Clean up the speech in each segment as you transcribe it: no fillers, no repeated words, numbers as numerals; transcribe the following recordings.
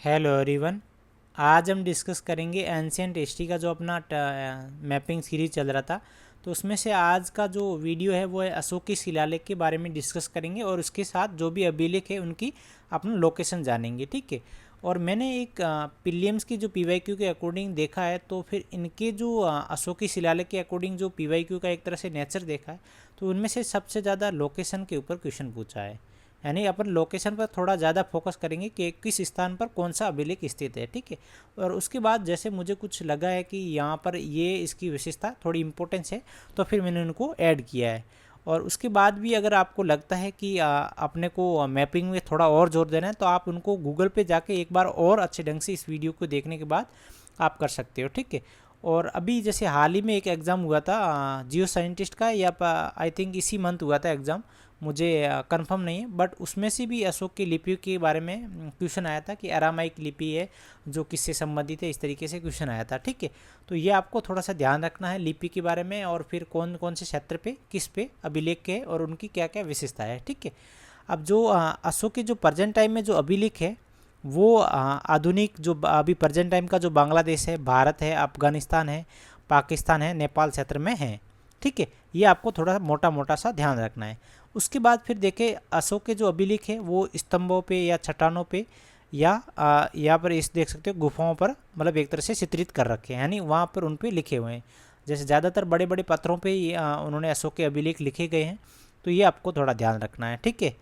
Hello everyone. आज हम discuss करेंगे एंशियंट हिस्ट्री का जो अपना मैपिंग सीरीज चल रहा था। तो उसमें से आज का जो वीडियो है वो है अशोक की शिलालेख के बारे में डिस्कस करेंगे और उसके साथ जो भी अभिलेख है उनकी अपना लोकेशन जानेंगे। ठीक है। और मैंने एक पिलियम्स की जो पीवाईक्यू के अकॉर्डिंग देखा है, तो फिर इनके जो अशोक की शिलालेख के अकॉर्डिंग जो पीवाईक्यू का एक तरह से नेचर देखा है, तो उनमें से सबसे ज़्यादा लोकेशन के ऊपर क्वेश्चन पूछा है। यानी अपन लोकेशन पर थोड़ा ज़्यादा फोकस करेंगे कि किस स्थान पर कौन सा अभिलेख स्थित है। ठीक है। और उसके बाद जैसे मुझे कुछ लगा है कि यहाँ पर ये इसकी विशेषता थोड़ी इंपॉर्टेंस है, तो फिर मैंने उनको ऐड किया है। और उसके बाद भी अगर आपको लगता है कि अपने को मैपिंग में थोड़ा और जोर देना है, तो आप उनको गूगल पे जाके एक बार और अच्छे ढंग से इस वीडियो को देखने के बाद आप कर सकते हो। ठीक है। और अभी जैसे हाल ही में एक एग्ज़ाम हुआ था जियो साइंटिस्ट का, या आई थिंक इसी मंथ हुआ था एग्ज़ाम, मुझे कंफर्म नहीं है, बट उसमें से भी अशोक की लिपि के बारे में क्वेश्चन आया था कि अरामाइक लिपि है जो किससे संबंधित है, इस तरीके से क्वेश्चन आया था। ठीक है। तो ये आपको थोड़ा सा ध्यान रखना है लिपि के बारे में, और फिर कौन कौन से क्षेत्र पे किस पे अभिलेख के है और उनकी क्या क्या विशेषता है। ठीक है। अब जो अशोक के जो प्रेजेंट टाइम में जो अभिलेख है, वो आधुनिक जो अभी प्रेजेंट टाइम का जो बांग्लादेश है, भारत है, अफगानिस्तान है, पाकिस्तान है, नेपाल क्षेत्र में है। ठीक है। ये आपको थोड़ा मोटा मोटा सा ध्यान रखना है। उसके बाद फिर देखें अशोक के जो अभिलेख है वो स्तंभों पे या चट्टानों पे या यहाँ पर इस देख सकते हो गुफाओं पर, मतलब एक तरह से चित्रित कर रखे हैं, यानी वहाँ पर उन पे लिखे हुए हैं। जैसे ज़्यादातर बड़े बड़े पत्थरों पे उन्होंने अशोक के अभिलेख लिखे गए हैं, तो ये आपको थोड़ा ध्यान रखना है। ठीक है।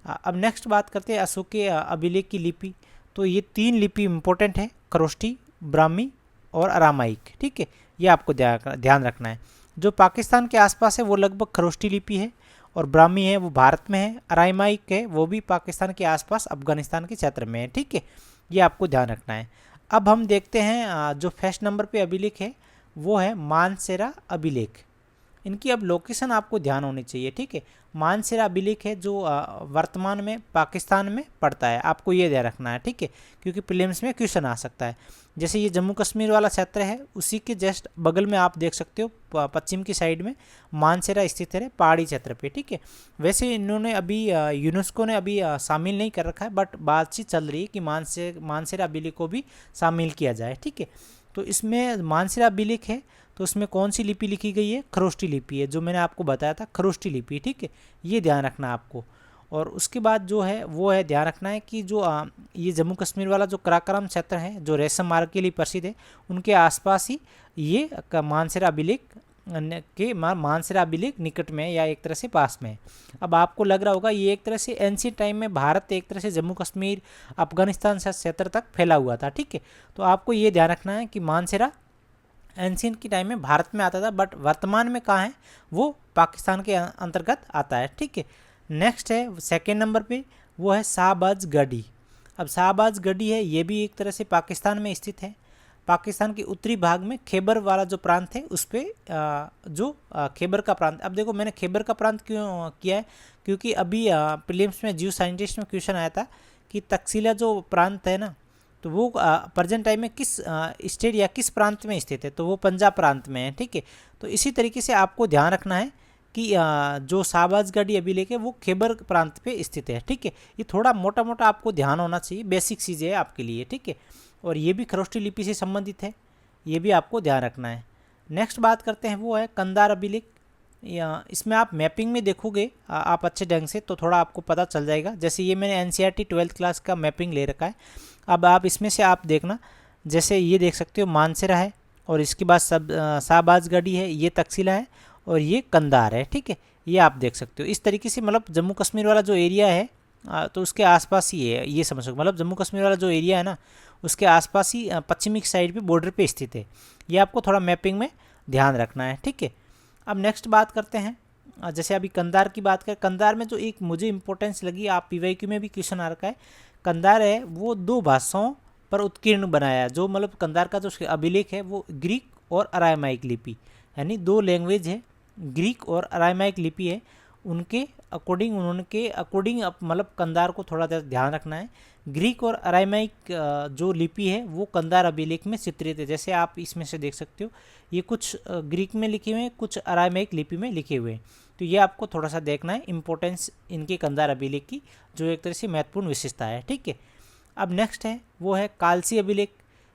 अब नेक्स्ट बात करते हैं अशोक के अभिलेख की लिपि। तो ये तीन लिपि इंपॉर्टेंट है, खरोष्टी, ब्राह्मी और अरामाइक। ठीक है। ये आपको ध्यान रखना है। जो पाकिस्तान के आसपास है वो लगभग खरोष्टी लिपि है, और ब्राह्मी है वो भारत में है, अरामाइक है वो भी पाकिस्तान के आसपास अफगानिस्तान के क्षेत्र में है। ठीक है। ये आपको ध्यान रखना है। अब हम देखते हैं जो फर्स्ट नंबर पे अभिलेख है वो है मानसेरा अभिलेख। इनकी अब लोकेशन आपको ध्यान होनी चाहिए। ठीक है। मानसेरा अभिलेख है जो वर्तमान में पाकिस्तान में पड़ता है, आपको ये ध्यान रखना है। ठीक है। क्योंकि प्रीलिम्स में क्वेश्चन आ सकता है। जैसे ये जम्मू कश्मीर वाला क्षेत्र है, उसी के जस्ट बगल में आप देख सकते हो पश्चिम की साइड में मानसेरा स्थित है, पहाड़ी क्षेत्र पे। ठीक है। वैसे इन्होंने अभी यूनेस्को ने अभी शामिल नहीं कर रखा है, बट बातचीत चल रही है कि मानसेरा अभिलेख को भी शामिल किया जाए। ठीक है। तो इसमें मानसेरा अभिलेख है, तो उसमें कौन सी लिपि लिखी गई है? खरोष्टी लिपि है, जो मैंने आपको बताया था, खरोष्टी लिपि। ठीक है। ये ध्यान रखना है आपको। और उसके बाद जो है वो है ध्यान रखना है कि जो ये जम्मू कश्मीर वाला जो कराकोरम क्षेत्र है जो रेशम मार्ग के लिए प्रसिद्ध है, उनके आसपास ही ये मानसेरा अभिलेख मानसेरा अभिलेख निकट में है, या एक तरह से पास में है। अब आपको लग रहा होगा ये एक तरह से एंशिएंट टाइम में भारत एक तरह से जम्मू कश्मीर अफगानिस्तान से क्षेत्र तक फैला हुआ था। ठीक है। तो आपको ये ध्यान रखना है कि मानसेरा एंशियंट की टाइम में भारत में आता था, बट वर्तमान में कहाँ है? वो पाकिस्तान के अंतर्गत आता है। ठीक है। नेक्स्ट है सेकेंड नंबर पे, वो है शाहबाज गढ़ी। अब शाहबाज गढ़ी है, ये भी एक तरह से पाकिस्तान में स्थित है। पाकिस्तान के उत्तरी भाग में खैबर वाला जो प्रांत है उस पर जो खैबर का प्रांत, अब देखो मैंने खैबर का प्रांत क्यों किया है, क्योंकि अभी प्रीलिम्स में जियो साइंटिस्ट में क्वेश्चन आया था कि तकसीला जो प्रांत है ना, तो वो प्रेजेंट टाइम में किस स्टेट या किस प्रांत में स्थित है, तो वो पंजाब प्रांत में है। ठीक है। तो इसी तरीके से आपको ध्यान रखना है कि जो शाहबाजगढ़ी अभिलेख है वो खैबर प्रांत पे स्थित है। ठीक है। ये थोड़ा मोटा मोटा आपको ध्यान होना चाहिए, बेसिक चीज़ें है आपके लिए। ठीक है। और ये भी खरोष्टी लिपि से संबंधित है, ये भी आपको ध्यान रखना है। नेक्स्ट बात करते हैं वो है कंधार अभिलेख। या इसमें आप मैपिंग में देखोगे आप अच्छे ढंग से, तो थोड़ा आपको पता चल जाएगा। जैसे ये मैंने एनसीईआरटी 12th क्लास का मैपिंग ले रखा है। अब आप इसमें से आप देखना, जैसे ये देख सकते हो मानसेरा है, और इसके बाद शाहबाजगढ़ी है, ये तकसीला है, और ये कंधार है। ठीक है। ये आप देख सकते हो इस तरीके से, मतलब जम्मू कश्मीर वाला जो एरिया है तो उसके आसपास ही है, ये समझ सकते, मतलब जम्मू कश्मीर वाला जो एरिया है ना उसके आसपास ही पश्चिमी साइड पे बॉर्डर पे स्थित है। ये आपको थोड़ा मैपिंग में ध्यान रखना है। ठीक है। अब नेक्स्ट बात करते हैं, जैसे अभी कंधार की बात करें, कंधार में जो एक मुझे इंपॉर्टेंस लगी, आप पीवाईक्यू में भी क्वेश्चन आ रखा है, कंधार है वो दो भाषाओं पर उत्कीर्ण बनाया, जो मतलब कंधार का जो अभिलेख है वो ग्रीक और अरामाइक लिपि, यानी दो लैंग्वेज है, ग्रीक और अरामाइक लिपि है, उनके अकॉर्डिंग मतलब कंधार को थोड़ा ध्यान रखना है। ग्रीक और अरामाइक जो लिपि है वो कंधार अभिलेख में चित्रित है। जैसे आप इसमें से देख सकते हो, ये कुछ ग्रीक में लिखे हुए हैं, कुछ अरामाइक लिपि में लिखे हुए हैं। तो ये आपको थोड़ा सा देखना है इंपॉर्टेंस इनके कंधार अभिलेख की, जो एक तरह से महत्वपूर्ण विशेषता है। ठीक है। अब नेक्स्ट है वो है कालसी अभिलेख।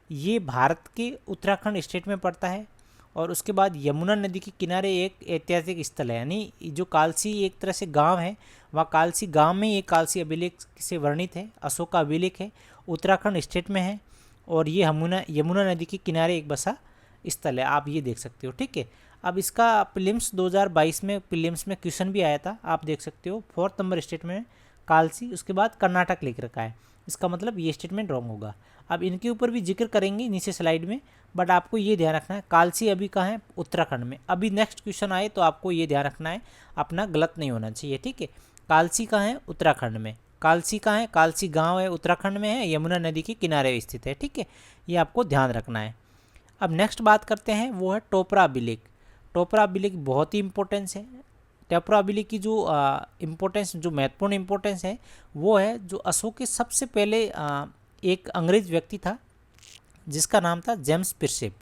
ये भारत के उत्तराखंड स्टेट में पड़ता है। और उसके बाद यमुना नदी के किनारे एक ऐतिहासिक स्थल है, यानी जो कालसी एक तरह से गांव है, वहाँ कालसी गांव में ये कालसी अभिलेख से वर्णित है। अशोक का अभिलेख है, उत्तराखंड स्टेट में है और ये यमुना नदी के किनारे एक बसा स्थल है, आप ये देख सकते हो। ठीक है, अब इसका प्रीलिम्स 2022 में प्रीलिम्स में क्वेश्चन भी आया था, आप देख सकते हो। 4 नंबर स्टेटमेंट कालसी, उसके बाद कर्नाटक लिख रखा है, इसका मतलब ये स्टेटमेंट रॉन्ग होगा। अब इनके ऊपर भी जिक्र करेंगे नीचे स्लाइड में, बट आपको ये ध्यान रखना है कालसी अभी कहाँ है, उत्तराखंड में। अभी नेक्स्ट क्वेश्चन आए तो आपको ये ध्यान रखना है, अपना गलत नहीं होना चाहिए। ठीक है, कालसी कहाँ है, उत्तराखंड में। कालसी कहाँ है, कालसी गांव है, उत्तराखंड में है, यमुना नदी के किनारे स्थित है। ठीक है, ये आपको ध्यान रखना है। अब नेक्स्ट बात करते हैं वो है टोपरा अभिलेख। टोपरा अभिलेख बहुत ही इंपॉर्टेंस है। टोपरा अभिलेख की जो इम्पोर्टेंस, जो महत्वपूर्ण इम्पोर्टेंस है वो है जो अशोक के सबसे पहले एक अंग्रेज व्यक्ति था जिसका नाम था जेम्स पिरसेप।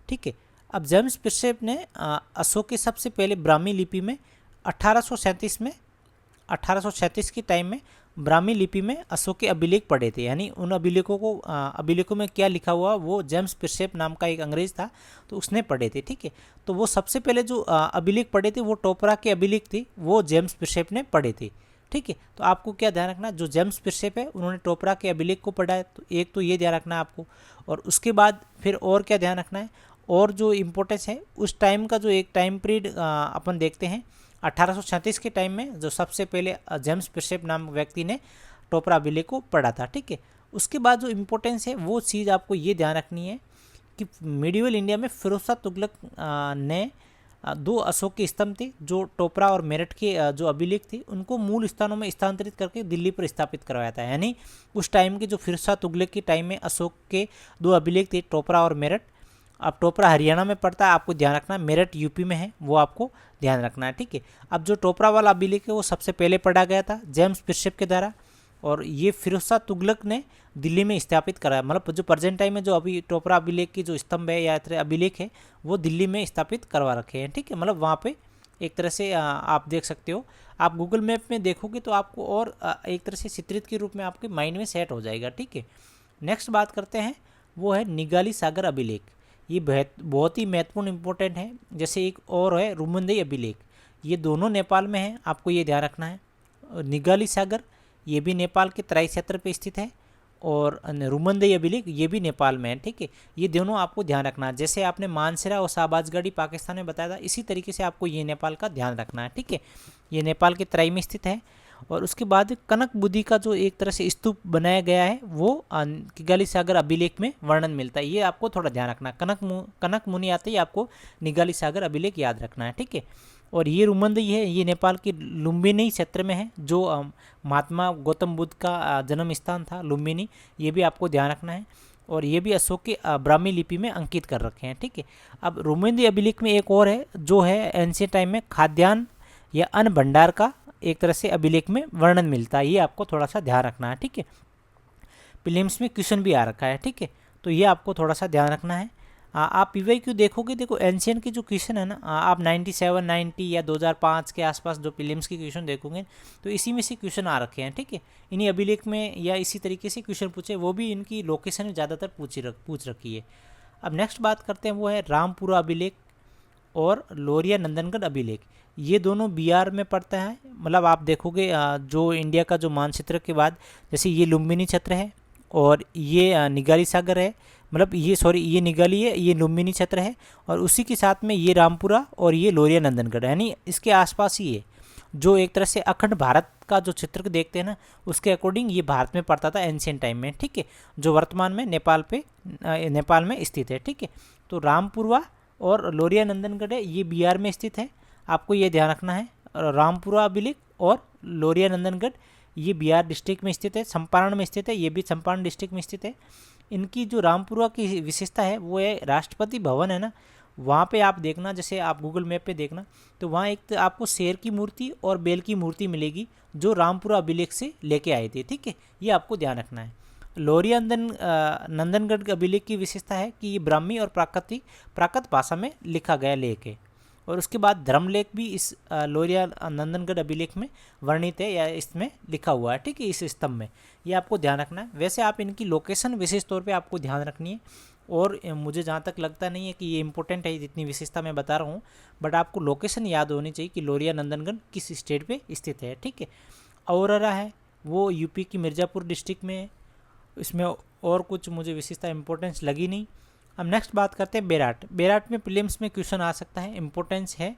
ठीक है, अब जेम्स पिरसेप ने अशोक के सबसे पहले ब्राह्मी लिपि में 1837 के टाइम में ब्राह्मी लिपि में अशोक के अभिलेख पढ़े थे। यानी उन अभिलेखों में क्या लिखा हुआ, वो जेम्स पिरसेप नाम का एक अंग्रेज था तो उसने पढ़े थे। ठीक है, तो वो सबसे पहले जो अभिलेख पढ़े थे वो टोपरा के अभिलेख थे, वो जेम्स पिरसेप ने पढ़े थे। ठीक है, तो आपको क्या ध्यान रखना, जो जेम्स पिरसेप है उन्होंने टोपरा के अभिलेख को पढ़ा है, तो एक तो ये ध्यान रखना है आपको। और उसके बाद फिर और क्या ध्यान रखना है, और जो इम्पोर्टेंस है उस टाइम का जो एक टाइम पीरियड अपन देखते हैं 1837 के टाइम में जो सबसे पहले जेम्स पिरसेप नाम व्यक्ति ने टोपरा अभिलेख को पढ़ा था। ठीक है, उसके बाद जो इम्पोर्टेंस है वो चीज़ आपको ये ध्यान रखनी है कि मिडिवल इंडिया में फिरोज शाह तुगलक ने 2 अशोक के स्तंभ थे, जो टोपरा और मेरठ के जो अभिलेख थे उनको मूल स्थानों में स्थानांतरित करके दिल्ली पर स्थापित करवाया था। यानी उस टाइम के जो फिरोज शाह तुगलक के टाइम में अशोक के 2 अभिलेख थे, टोपरा और मेरठ। अब टोपरा हरियाणा में पड़ता है, आपको ध्यान रखना है, मेरठ यूपी में है, वो आपको ध्यान रखना है। ठीक है, अब जो टोपरा वाला अभिलेख है वो सबसे पहले पढ़ा गया था जेम्स पिरसेप के द्वारा, और ये फिरोज शाह तुगलक ने दिल्ली में स्थापित कराया। मतलब जो प्रेजेंट टाइम में जो अभी टोपरा अभिलेख की जो स्तंभ है या अभिलेख है वो दिल्ली में स्थापित करवा रखे हैं। ठीक है, मतलब वहाँ पे एक तरह से आप देख सकते हो, आप गूगल मैप में देखोगे तो आपको और एक तरह से चित्रित के रूप में आपके माइंड में सेट हो जाएगा। ठीक है, नेक्स्ट बात करते हैं वो है निगाली सागर अभिलेख। ये बहुत ही महत्वपूर्ण इंपॉर्टेंट है। जैसे एक और है रुमंदई अभिलेख, ये दोनों नेपाल में है, आपको ये ध्यान रखना है। निगाली सागर ये भी नेपाल के तराई क्षेत्र पे स्थित है, और रुमंदई अभिलेख ये भी नेपाल में है। ठीक है, ये दोनों आपको ध्यान रखना है। जैसे आपने मानसरा और शाहबाजगढ़ी पाकिस्तान में बताया था, इसी तरीके से आपको ये नेपाल का ध्यान रखना है। ठीक है, ये नेपाल के तराई में स्थित है। और उसके बाद कनक बुद्धि का जो एक तरह से स्तूप बनाया गया है वो निगाली सागर अभिलेख में वर्णन मिलता है, ये आपको थोड़ा ध्यान रखना है। कनक मुनि आते ही आपको निगाली सागर अभिलेख याद रखना है। ठीक है, और ये रुमंदई है, ये नेपाल के लुम्बिनी क्षेत्र में है, जो महात्मा गौतम बुद्ध का जन्म स्थान था लुम्बिनी, ये भी आपको ध्यान रखना है। और ये भी अशोक के ब्राह्मी लिपि में अंकित कर रखे हैं। ठीक है, अब रुमंदई अभिलेख में एक और है जो है एंशिएंट टाइम में खाद्यान्न या अन्न भंडार का एक तरह से अभिलेख में वर्णन मिलता है, ये आपको थोड़ा सा ध्यान रखना है। ठीक है, प्रीलिम्स में क्वेश्चन भी आ रखा है। ठीक है, तो ये आपको थोड़ा सा ध्यान रखना है। आप PYQ देखोगे, देखो एंशिएंट के जो क्वेश्चन है ना, आप 97, 90 या 2005 के आसपास जो प्रीलिम्स के क्वेश्चन देखोगे तो इसी में से क्वेश्चन आ रखे हैं। ठीक है, इन्हीं अभिलेख में या इसी तरीके से क्वेश्चन पूछे, वो भी इनकी लोकेशन में ज़्यादातर पूछ रखी है। अब नेक्स्ट बात करते हैं वो है रामपुरा अभिलेख और लोरिया नंदनगढ़ अभिलेख। ये दोनों बिहार में पड़ता है। मतलब आप देखोगे जो इंडिया का जो मानचित्र के बाद, जैसे ये लुम्बिनी क्षेत्र है और ये निगाली सागर है, मतलब ये निगाली है, ये लुम्बिनी क्षेत्र है, और उसी के साथ में ये रामपुरा और ये लोरिया नंदनगढ़, यानी इसके आसपास ही है। जो एक तरह से अखंड भारत का जो चित्र देखते हैं ना, उसके अकॉर्डिंग ये भारत में पड़ता था एंशिएंट टाइम में। ठीक है, जो वर्तमान में नेपाल में स्थित है। ठीक है, तो रामपुरा और लोरिया नंदनगढ़ है, ये बिहार में स्थित है, आपको ये ध्यान रखना है। रामपुरा अभिलेख और लोरिया नंदनगढ़ ये बिहार डिस्ट्रिक्ट में स्थित है, चंपारण में स्थित है, ये भी चंपारण डिस्ट्रिक्ट में स्थित है। इनकी जो रामपुरा की विशेषता है वो है राष्ट्रपति भवन है ना, वहाँ पे आप देखना, जैसे आप गूगल मैप पे देखना तो वहाँ एक तो आपको शेर की मूर्ति और बैल की मूर्ति मिलेगी जो रामपुरा अभिलेख से लेके आए थे। ठीक है, ये आपको ध्यान रखना है। लोरिया नंदनगढ़ अभिलेख की विशेषता है कि ये ब्राह्मी और प्राकृत भाषा में लिखा गया लेख है। और उसके बाद धर्म लेक भी इस लोरिया नंदनगढ़ अभिलेख में वर्णित है या इसमें लिखा हुआ है, ठीक है, इस स्तंभ में। ये आपको ध्यान रखना है। वैसे आप इनकी लोकेशन विशेष तौर पे आपको ध्यान रखनी है, और मुझे जहाँ तक लगता नहीं है कि ये इंपॉर्टेंट है जितनी विशेषता मैं बता रहा हूँ, बट आपको लोकेशन याद होनी चाहिए कि लोरिया नंदनगढ़ किस स्टेट पे स्थित है, ठीक है। औररा है वो यूपी की मिर्ज़ापुर डिस्ट्रिक्ट में है। इसमें और कुछ मुझे विशेषता इंपॉर्टेंस लगी नहीं। अब नेक्स्ट बात करते हैं बेराट। बेराट में प्रीलिम्स में क्वेश्चन आ सकता है, इंपॉर्टेंस है,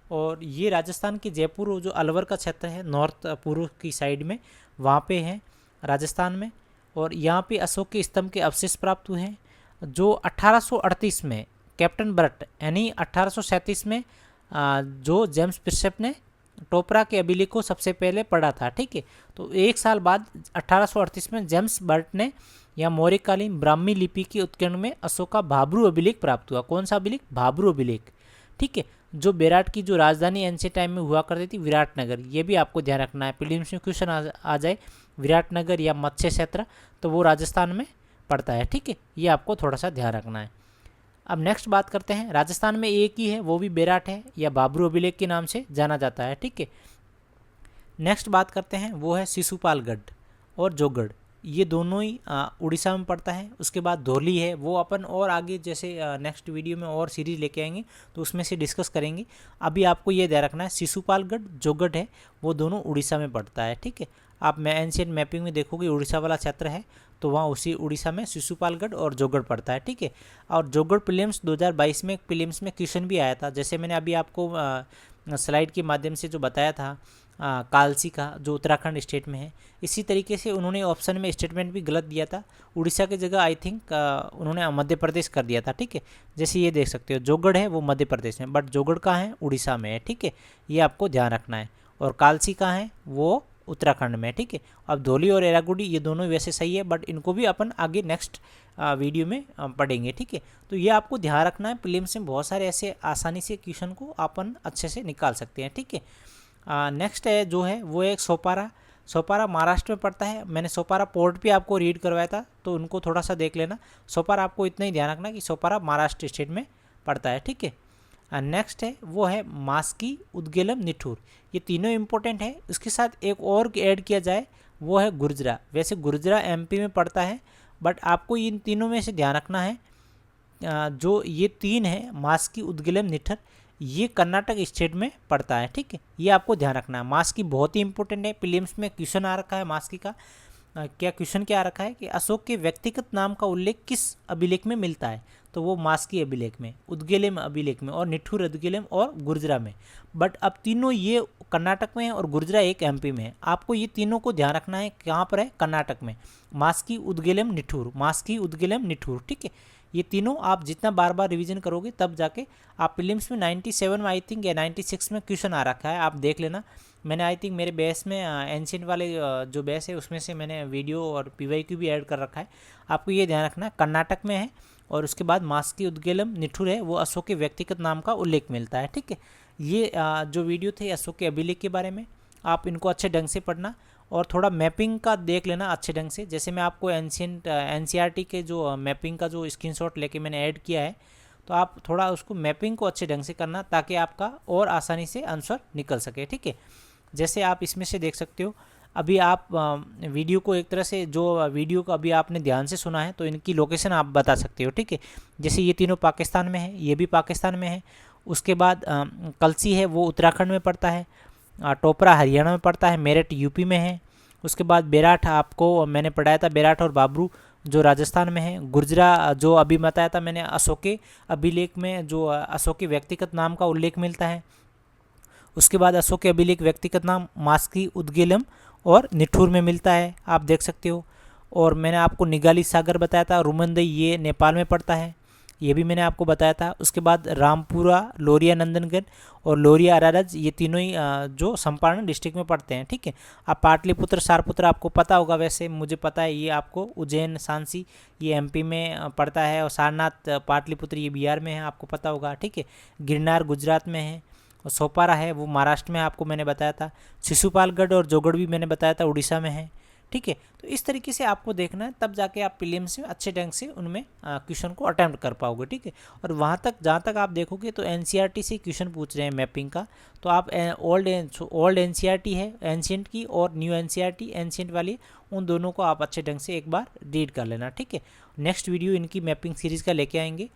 और ये राजस्थान के जयपुर जो अलवर का क्षेत्र है नॉर्थ पूर्व की साइड में, वहाँ पे है राजस्थान में। और यहाँ पे अशोक के स्तंभ के अवशेष प्राप्त हुए हैं जो 1838 में कैप्टन बर्ट यानी 1837 में जो जेम्स प्रिसेप ने टोपरा के अभिलेख को सबसे पहले पढ़ा था, ठीक है। तो एक साल बाद 1838 में जेम्स बर्ट ने या मौर्यकालीन ब्राह्मी लिपि के उत्कीर्ण में अशोक का भाब्रू अभिलेख प्राप्त हुआ। कौन सा अभिलेख? भाब्रू अभिलेख, ठीक है। जो बेराट की जो राजधानी एंशिएंट टाइम में हुआ करती थी विराटनगर, ये भी आपको ध्यान रखना है। प्रीलिम्स में क्वेश्चन आ जाए विराटनगर या मत्स्य क्षेत्र, तो वो राजस्थान में पड़ता है, ठीक है। ये आपको थोड़ा सा ध्यान रखना है। अब नेक्स्ट बात करते हैं, राजस्थान में एक ही है, वो भी बेराट है या भाब्रू अभिलेख के नाम से जाना जाता है, ठीक है। नेक्स्ट बात करते हैं, वो है शिशुपालगढ़ और जोगढ़। ये दोनों ही उड़ीसा में पड़ता है। उसके बाद धौली है, वो अपन और आगे जैसे नेक्स्ट वीडियो में और सीरीज लेके आएंगे तो उसमें से डिस्कस करेंगे। अभी आपको ये ध्यान रखना है शिशुपालगढ़ जोगढ़ है वो दोनों उड़ीसा में पड़ता है, ठीक है। आप एंशिएंट मैपिंग में देखोगे उड़ीसा वाला क्षेत्र है, तो वहाँ उसी उड़ीसा में शिशुपालगढ़ और जोगढ़ पड़ता है, ठीक है। और जोगढ़ प्रीलिम्स 2022 में प्रीलिम्स में क्वेश्चन भी आया था, जैसे मैंने अभी आपको स्लाइड के माध्यम से जो बताया था कालसी का, जो उत्तराखंड स्टेट में है। इसी तरीके से उन्होंने ऑप्शन में स्टेटमेंट भी गलत दिया था, उड़ीसा की जगह आई थिंक उन्होंने मध्य प्रदेश कर दिया था, ठीक है। जैसे ये देख सकते हो जोगढ़ है वो मध्य प्रदेश में, बट जोगढ़ कहाँ है? उड़ीसा में है, ठीक है। ये आपको ध्यान रखना है। और कालसी कहाँ है? वो उत्तराखंड में, ठीक है। अब धौली और एरागुडी ये दोनों वैसे सही है, बट इनको भी अपन आगे नेक्स्ट वीडियो में पढ़ेंगे, ठीक है। तो ये आपको ध्यान रखना है, प्रीलिम्स में बहुत सारे ऐसे आसानी से क्वेश्चन को अपन अच्छे से निकाल सकते हैं, ठीक है। नेक्स्ट है जो है वो एक सोपारा। सोपारा महाराष्ट्र में पड़ता है। मैंने सोपारा पोर्ट भी आपको रीड करवाया था, तो उनको थोड़ा सा देख लेना। सोपारा आपको इतना ही ध्यान रखना कि सोपारा महाराष्ट्र स्टेट में पड़ता है, ठीक है। नेक्स्ट है वो है मास्की, उदगेलम, निठूर। ये तीनों इंपॉर्टेंट है। उसके साथ एक और ऐड किया जाए वो है गुर्जरा। वैसे गुर्जरा एमपी में पड़ता है, बट आपको इन तीनों में से ध्यान रखना है जो ये तीन है मास्की, उदगेलम, निठर, ये कर्नाटक स्टेट में पड़ता है, ठीक है। ये आपको ध्यान रखना है। मास्की बहुत ही इंपॉर्टेंट है, प्रीलिम्स में क्वेश्चन आ रखा है मास्की का। क्या आ रखा है कि अशोक के व्यक्तिगत नाम का उल्लेख किस अभिलेख में मिलता है? तो वो मास्की अभिलेख में, उदगेलम अभिलेख में, और निठूर, उदगेलम और गुर्जरा में। बट अब तीनों ये कर्नाटक में है और गुर्जरा एक एमपी में है। आपको ये तीनों को ध्यान रखना है। कहाँ पर है? कर्नाटक में। मास्की, उदगेलम, निठूर, मास्की, उदगेलम, निठूर, ठीक है। ये तीनों आप जितना बार बार रिवीजन करोगे तब जाके आप प्रीलिम्स में 97 में आई थिंक या 96 में क्वेश्चन आ रखा है, आप देख लेना। मैंने आई थिंक मेरे बेस में एंशिएंट वाले जो बेस है उसमें से मैंने वीडियो और पीवाईक्यू भी ऐड कर रखा है। आपको ये ध्यान रखना है कर्नाटक में है, और उसके बाद मास्की, उदगेलम, निठूर है वो अशोक के व्यक्तिगत नाम का उल्लेख मिलता है, ठीक है। ये जो वीडियो थे अशोक के अभिलेख के बारे में, आप इनको अच्छे ढंग से पढ़ना और थोड़ा मैपिंग का देख लेना अच्छे ढंग से। जैसे मैं आपको एनसीईआरटी के जो मैपिंग का जो स्क्रीनशॉट लेके मैंने ऐड किया है, तो आप थोड़ा उसको मैपिंग को अच्छे ढंग से करना ताकि आपका और आसानी से आंसर निकल सके, ठीक है। जैसे आप इसमें से देख सकते हो, अभी आप वीडियो को एक तरह से जो वीडियो को अभी आपने ध्यान से सुना है तो इनकी लोकेशन आप बता सकते हो, ठीक है। जैसे ये तीनों पाकिस्तान में है, ये भी पाकिस्तान में है। उसके बाद कलसी है वो उत्तराखंड में पड़ता है, टोपरा हरियाणा में पड़ता है, मेरठ यूपी में है। उसके बाद बेराट आपको मैंने पढ़ाया था, बेराट और बाबरू जो राजस्थान में है। गुर्जरा जो अभी बताया था मैंने अशोके अभिलेख में, जो अशोक व्यक्तिगत नाम का उल्लेख मिलता है। उसके बाद अशोक अभिलेख व्यक्तिगत नाम मास्की, उदगेलम और निठूर में मिलता है, आप देख सकते हो। और मैंने आपको निगाली सागर बताया था, रुमंदई ये नेपाल में पड़ता है, ये भी मैंने आपको बताया था। उसके बाद रामपुरा, लोरिया नंदनगढ़ और लोरिया अरारज, ये तीनों ही जो चंपारण डिस्ट्रिक्ट में पड़ते हैं, ठीक है। अब पाटलिपुत्र, सारपुत्र आपको पता होगा, वैसे मुझे पता है ये आपको। उज्जैन, सांची ये एमपी में पड़ता है, और सारनाथ, पाटलिपुत्र ये बिहार में है, आपको पता होगा, ठीक है। गिरनार गुजरात में है, और सोपारा है वो महाराष्ट्र में, आपको मैंने बताया था। शिशुपालगढ़ और जोगढ़ भी मैंने बताया था उड़ीसा में है, ठीक है। तो इस तरीके से आपको देखना है, तब जाके आप प्रीलिम्स में अच्छे ढंग से उनमें क्वेश्चन को अटेम्प्ट कर पाओगे, ठीक है। और वहाँ तक जहाँ तक आप देखोगे तो एनसीईआरटी से क्वेश्चन पूछ रहे हैं मैपिंग का, तो आप ओल्ड एनसीईआरटी है एंशिएंट की, और न्यू एनसीईआरटी एंशिएंट वाली, उन दोनों को आप अच्छे ढंग से एक बार रीड कर लेना, ठीक है। नेक्स्ट वीडियो इनकी मैपिंग सीरीज़ का लेके आएंगे,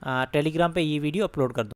टेलीग्राम पे ये वीडियो अपलोड कर दूँ।